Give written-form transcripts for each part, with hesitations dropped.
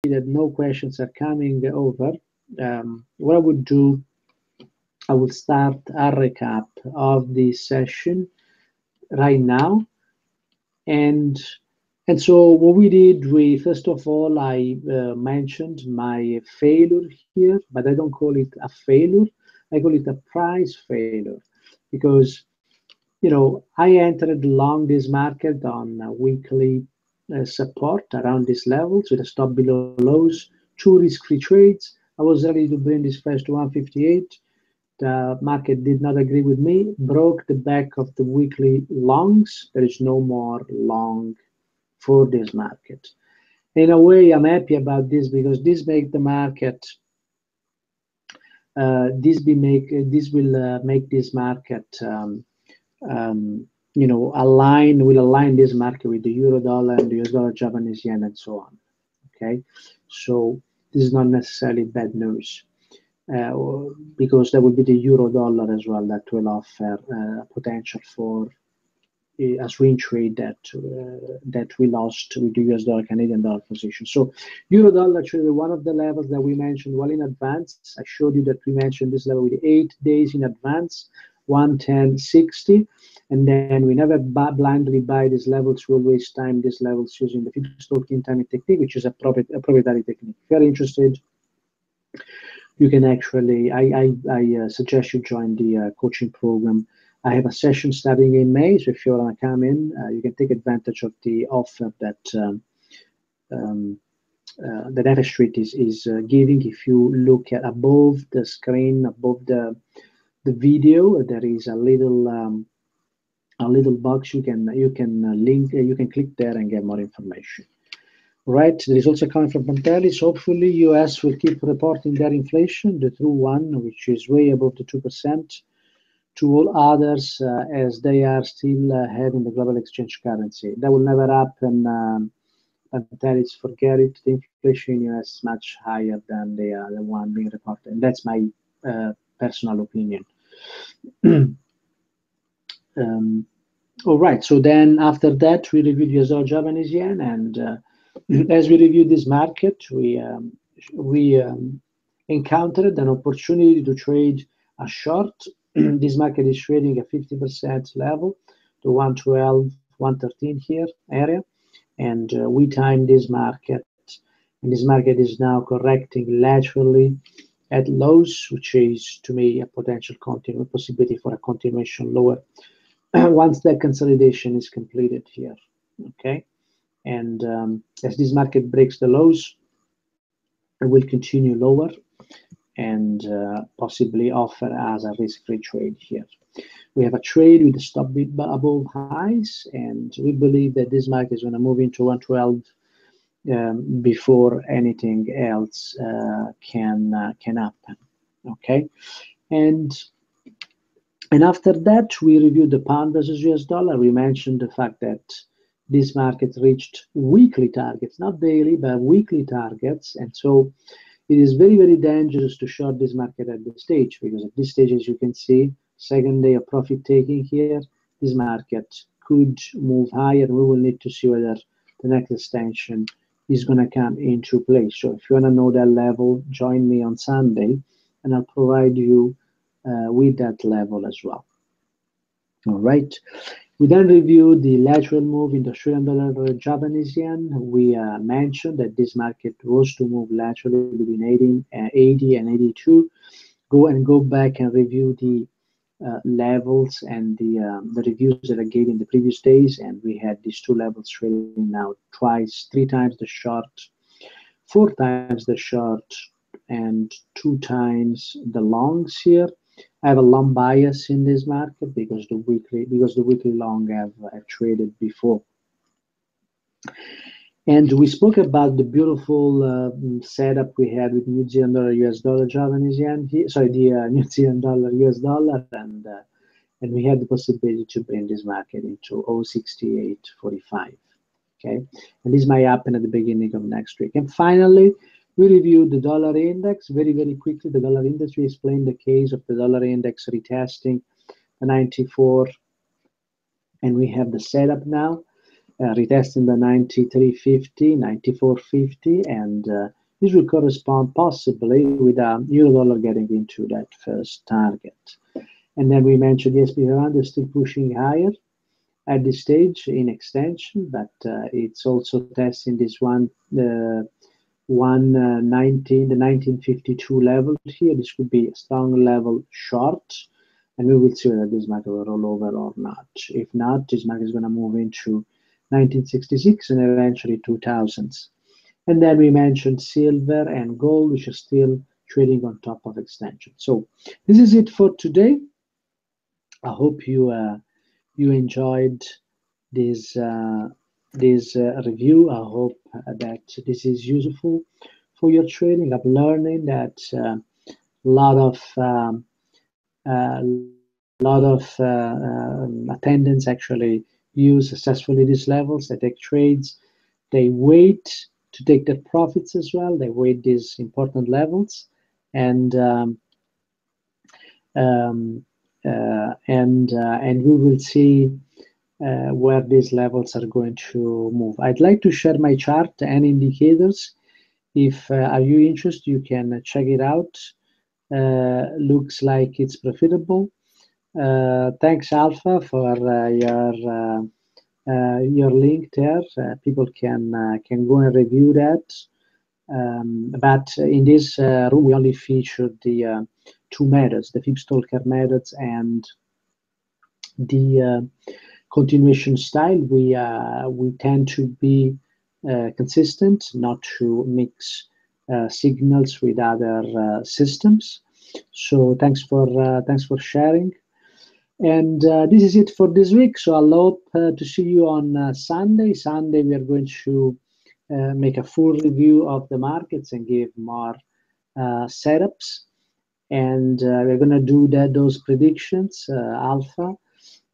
that no questions are coming over, what I would do, I will start a recap of this session right now. And so what we did, first of all, I mentioned my failure here, but I don't call it a failure. I call it a price failure, because I entered long this market on weekly support around this level, so the stop below lows, 2 risk-free trades. I was ready to bring this price to 158. The market did not agree with me, broke the back of the weekly longs. There is no more long for this market. In a way, I'm happy about this, because this make the market, this will make this market align this market with the euro dollar and the US dollar, Japanese yen, and so on. Okay, so this is not necessarily bad news, because there will be the euro dollar as well that will offer potential for a swing trade that we lost with the US dollar Canadian dollar position. So euro dollar actually one of the levels that we mentioned well in advance. I showed you that we mentioned this level with 8 days in advance, 110.60, and then we never blindly buy these levels. We always time these levels using the 50-15 timing technique, which is a proprietary technique. If you're interested, you can actually, I suggest you join the coaching program. I have a session starting in May, so if you want to come in, you can take advantage of the offer that that FS Street is giving. If you look at above the screen, above the video, there is a little box. You can link. You can click there and get more information. Right. There is also coming from Pantelis. Hopefully, US will keep reporting their inflation, the true one, which is way above the 2%. To all others, as they are still having the global exchange currency. That will never happen. Pantelis, forget it. The inflation in US is much higher than the one being reported. And that's my personal opinion. All right. So then after that, we reviewed US dollar, Japanese yen, and as we reviewed this market, we encountered an opportunity to trade a short. This market is trading at 50% level, to 112, 113 here area, and we timed this market, and this market is now correcting laterally at lows, which is to me a potential possibility for a continuation lower once that consolidation is completed here. Okay, and as this market breaks the lows, it will continue lower and possibly offer as a risk-free trade here. We have a trade with a stop above highs, and we believe that this market is going to move into 112 before anything else can happen. Okay, and after that, we reviewed the pound versus US dollar. We mentioned the fact that this market reached weekly targets, not daily, but weekly targets, and so it is very, very dangerous to short this market at this stage, because at this stage, as you can see, second day of profit taking here, this market could move higher. We will need to see whether the next extension is going to come into place. So if you want to know that level, join me on Sunday, and I'll provide you with that level as well. All right. We then reviewed the lateral move in the Australian dollar, Japanese yen. We mentioned that this market was to move laterally between 80 and 82. Go back and review the levels and the reviews that I gave in the previous days, and we had these two levels trading now twice, 3 times the short, 4 times the short, and 2 times the longs here. I have a long bias in this market because the weekly long have traded before. And we spoke about the beautiful setup we had with New Zealand dollar, US dollar, Japanese yen. Sorry, the New Zealand dollar, US dollar, and we had the possibility to bring this market into 0.6845. Okay, and this might happen at the beginning of next week. And finally, we reviewed the dollar index very, very quickly. The dollar index, we explained the case of the dollar index retesting the 94, and we have the setup now. retesting the 93.50, 94.50, and this will correspond possibly with euro dollar getting into that first target. And then we mentioned the SP500 is still pushing higher at this stage in extension, but it's also testing this one, the 1952 level here. This could be a strong level short, and we will see whether this market will roll over or not. If not, this market is going to move into 1966 and eventually 2000s. And then we mentioned silver and gold, which are still trading on top of extension. So this is it for today. I hope you enjoyed this review. I hope that this is useful for your trading. I'm learning that a lot of attendants actually use successfully these levels. They take trades. They wait to take their profits as well. They wait these important levels, and we will see where these levels are going to move. I'd like to share my chart and indicators. If are you interested, you can check it out. Looks like it's profitable. Thanks, Alpha, for your link there. People can go and review that. But in this room, we only featured the two methods, the Fibstalker methods and the continuation style. We tend to be consistent, not to mix signals with other systems. So thanks for sharing. And this is it for this week. So I'll hope to see you on Sunday. Sunday we are going to make a full review of the markets and give more setups. And we're going to do those predictions, Alpha.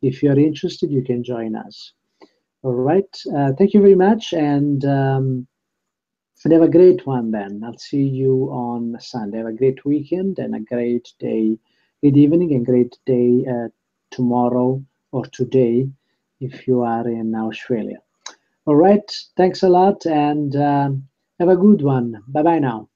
If you're interested, you can join us. All right. Thank you very much, and have a great one then. I'll see you on Sunday. Have a great weekend and a great day, good evening, and great day tomorrow or today if you are in Australia. All right. Thanks a lot, and have a good one. Bye-bye now.